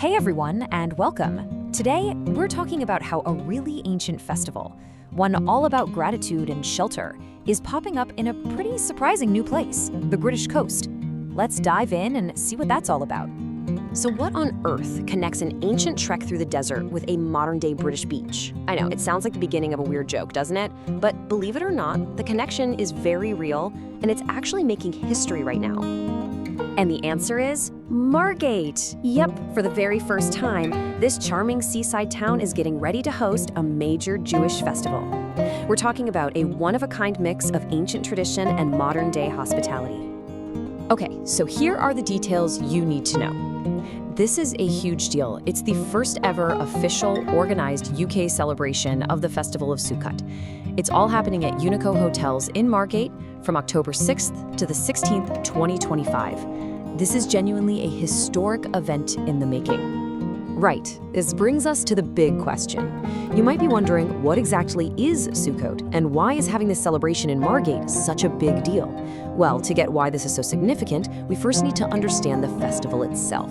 Hey everyone, and welcome. Today, we're talking about how a really ancient festival, one all about gratitude and shelter, is popping up in a pretty surprising new place, the British coast. Let's dive in and see what that's all about. So what on earth connects an ancient trek through the desert with a modern-day British beach? I know, it sounds like the beginning of a weird joke, doesn't it? But believe it or not, the connection is very real, and it's actually making history right now. And the answer is Margate. Yep, for the very first time, this charming seaside town is getting ready to host a major Jewish festival. We're talking about a one-of-a-kind mix of ancient tradition and modern-day hospitality. Okay, so here are the details you need to know. This is a huge deal. It's the first ever official organized UK celebration of the Festival of Sukkot. It's all happening at Unico Hotels in Margate from October 6th to the 16th, 2025. This is genuinely a historic event in the making. Right, this brings us to the big question. You might be wondering, what exactly is Sukkot, and why is having this celebration in Margate such a big deal? Well, to get why this is so significant, we first need to understand the festival itself.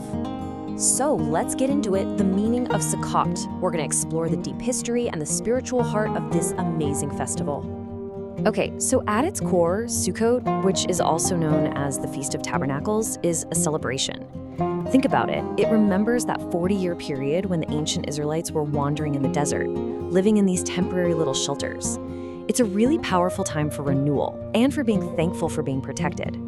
So let's get into it, the meaning of Sukkot. We're going to explore the deep history and the spiritual heart of this amazing festival. Okay, so at its core, Sukkot, which is also known as the Feast of Tabernacles, is a celebration. Think about it. It remembers that 40-year period when the ancient Israelites were wandering in the desert, living in these temporary little shelters. It's a really powerful time for renewal and for being thankful for being protected.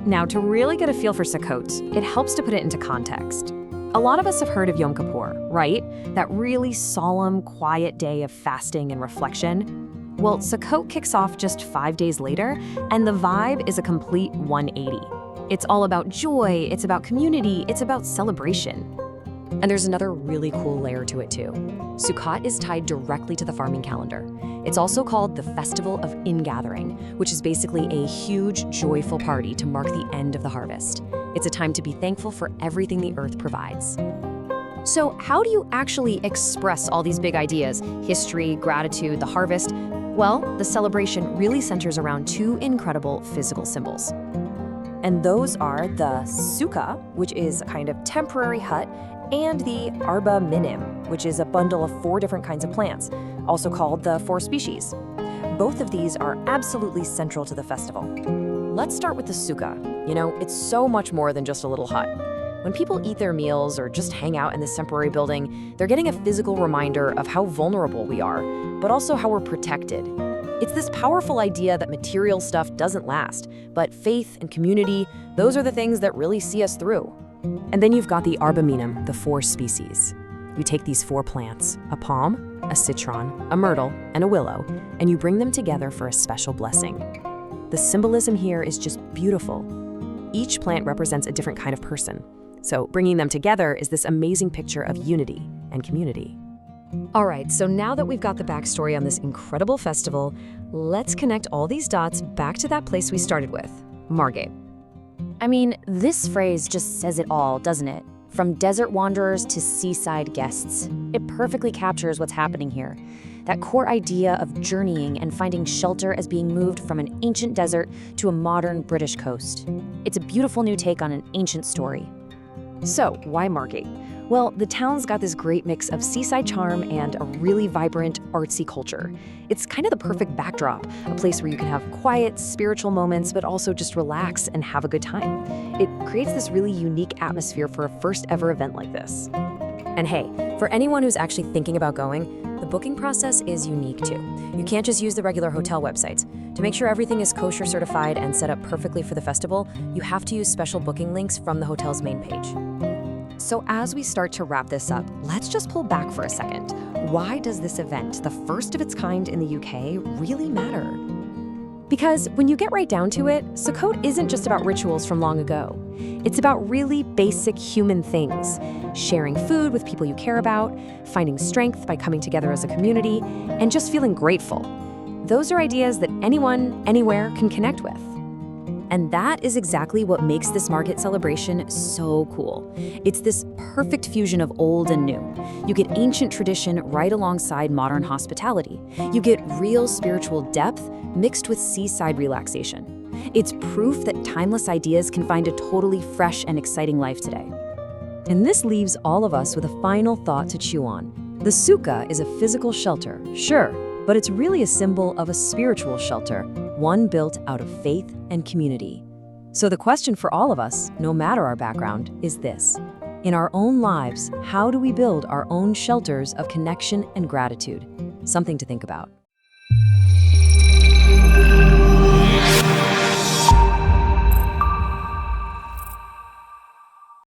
Now, to really get a feel for Sukkot, it helps to put it into context. A lot of us have heard of Yom Kippur, right? That really solemn, quiet day of fasting and reflection. Well, Sukkot kicks off just 5 days later, and the vibe is a complete 180. It's all about joy, it's about community, it's about celebration. And there's another really cool layer to it too. Sukkot is tied directly to the farming calendar. It's also called the Festival of Ingathering, which is basically a huge, joyful party to mark the end of the harvest. It's a time to be thankful for everything the earth provides. So how do you actually express all these big ideas, history, gratitude, the harvest? Well, the celebration really centers around two incredible physical symbols. And those are the sukkah, which is a kind of temporary hut, and the arba minim, which is a bundle of 4 different kinds of plants, also called the 4 species. Both of these are absolutely central to the festival. Let's start with the sukkah. You know, it's so much more than just a little hut. When people eat their meals or just hang out in this temporary building, they're getting a physical reminder of how vulnerable we are, but also how we're protected. It's this powerful idea that material stuff doesn't last, but faith and community, those are the things that really see us through. And then you've got the arba minim, the 4 species. You take these 4 plants, a palm, a citron, a myrtle, and a willow, and you bring them together for a special blessing. The symbolism here is just beautiful. Each plant represents a different kind of person. So bringing them together is this amazing picture of unity and community. All right, so now that we've got the backstory on this incredible festival, let's connect all these dots back to that place we started with, Margate. I mean, this phrase just says it all, doesn't it? From desert wanderers to seaside guests. It perfectly captures what's happening here. That core idea of journeying and finding shelter as being moved from an ancient desert to a modern British coast. It's a beautiful new take on an ancient story. So, why Margate? Well, the town's got this great mix of seaside charm and a really vibrant, artsy culture. It's kind of the perfect backdrop, a place where you can have quiet, spiritual moments, but also just relax and have a good time. It creates this really unique atmosphere for a first ever event like this. And hey, for anyone who's actually thinking about going, the booking process is unique too. You can't just use the regular hotel websites. To make sure everything is kosher certified and set up perfectly for the festival, you have to use special booking links from the hotel's main page. So as we start to wrap this up, let's just pull back for a second. Why does this event, the first of its kind in the UK, really matter? Because when you get right down to it, Sukkot isn't just about rituals from long ago. It's about really basic human things. Sharing food with people you care about, finding strength by coming together as a community, and just feeling grateful. Those are ideas that anyone, anywhere can connect with. And that is exactly what makes this Margate celebration so cool. It's this perfect fusion of old and new. You get ancient tradition right alongside modern hospitality. You get real spiritual depth mixed with seaside relaxation. It's proof that timeless ideas can find a totally fresh and exciting life today. And this leaves all of us with a final thought to chew on. The sukkah is a physical shelter, sure, but it's really a symbol of a spiritual shelter, one built out of faith and community. So the question for all of us, no matter our background, is this. In our own lives, how do we build our own shelters of connection and gratitude? Something to think about.